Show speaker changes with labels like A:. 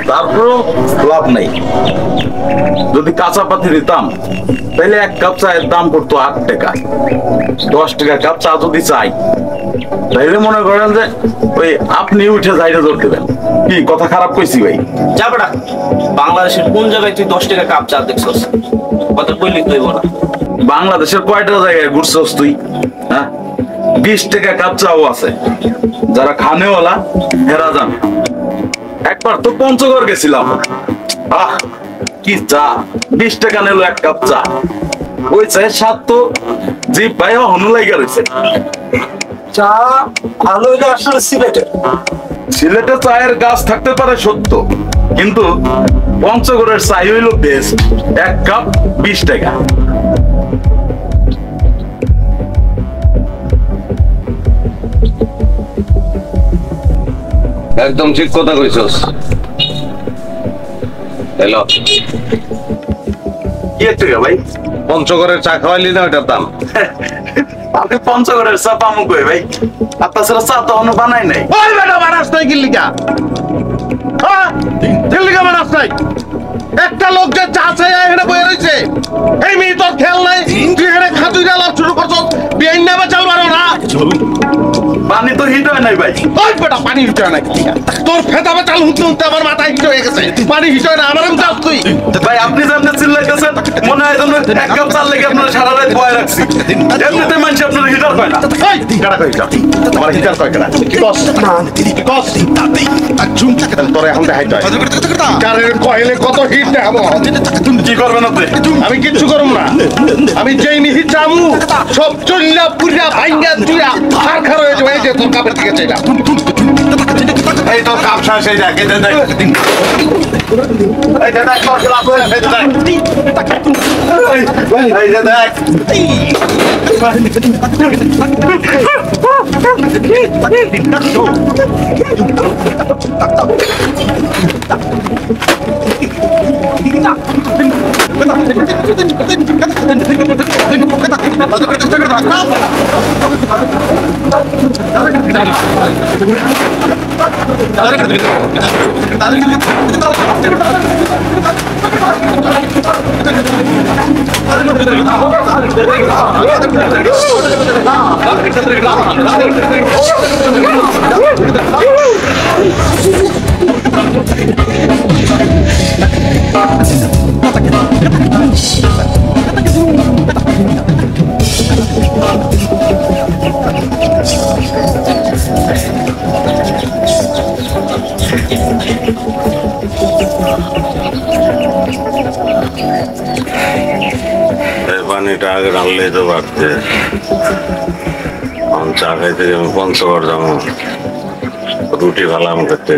A: তারপরেও লাভ নেই। যদি কাঁচা পাতি দিতাম তাহলে এক কাপ চায়ের দাম পড়তো 8 টাকা। 10 টাকা কাপ চা যদি চাই তাইলে মনে করেন যে ওই আপনি উঠে যাইতে ধর দেবেন। কি কথা খারাপ কইছি ভাই?
B: যাবেটা বাংলাদেশের কোন জায়গায় তুই 10 টাকা কাপ চা দেখছস? কথা কইলি তুই বলা।
A: বাংলাদেশের কয়টা জায়গায় ঘুরছস তুই? হ্যাঁ, 20 টাকা কাপ চাও আছে, যারা খানেওয়ালা হেরা যান। একবার তো পঞ্চগড় গেছিলাম, আহ কি চা, 20 টাকা নিল এক কাপ চা। ওই চায়ের স্বাদ তো জিভ ভাই হনু লাইগা রয়েছে।
C: চা ভালো হইলে আসলে
A: সিলেটে চায়ের গাছ থাকতে পারে সত্য, কিন্তু পঞ্চগড়ের চাই হইল বেস্ট। এক কাপ 20 টাকা।
D: একদম ঠিক কথা কইছস। হ্যালো,
A: কি টাকা ভাই?
D: পঞ্চগড়ের চা খাওয়াইলি না ওটার দাম?
A: আপনি পঞ্চগড়ের চা পামু কই ভাই? আপনার চা তো এখনো বানাই নাই।
D: ওই বেটা বানাস নাই কিল্লিকা? হ্যাঁ, কিল্লিকা বানাস নাই? একটা লোক যে চা চাই এখানে বয়ে রয়েছে, এই মেয়ে তোর খেয়াল নাই? তুই এখানে খাতুই ডালা শুরু করছস, বিয়াইন নামে চাল মারো না।
A: পানি তো হিট হয় নাই ভাই।
D: ওই বেটা পানি হিট হয় না কিল্লিকা? তোর ফেদাবে চাল হুনতে হুনতে আমার মাথা হিট হয়ে গেছে। পানি হিট হয় না, আমার আমি চাল তুই।
A: ভাই আপনি যেমন চিল্লাইতেছেন মনে হয় যেন এক কাপ চাল লেগে আপনার সারা রাত বয়ে রাখছি। এমনিতে মানুষ আপনার হিটার পায় না।
D: এই কাটা কই যা, আমার হিটার কই কেনা? কি কস কি কস? তোর এখন দেখাইতে হয় কারের কয়েলে কত হিট দেখাবো।
A: কি করবেন আপনি?
D: আমি কিচ্ছু করব না। আমি যেই নিহি চামু সব চল্লা পুরা ভাঙ্গা তুইরা খার হয়ে যাবে। এই যে তোর কাপের দিকে চাইলাম, এই তোর কাপ শেষ হয়ে যায়। কেটে দেখ, এই যে দেখ তোর কাপ শেষ হয়ে যায়। এই যে দেখ, পানিটা আগে ঢাললেই তো পারতে। চা খাইতে আমি পঞ্চগড় যাবো, রুটি ভালো করতে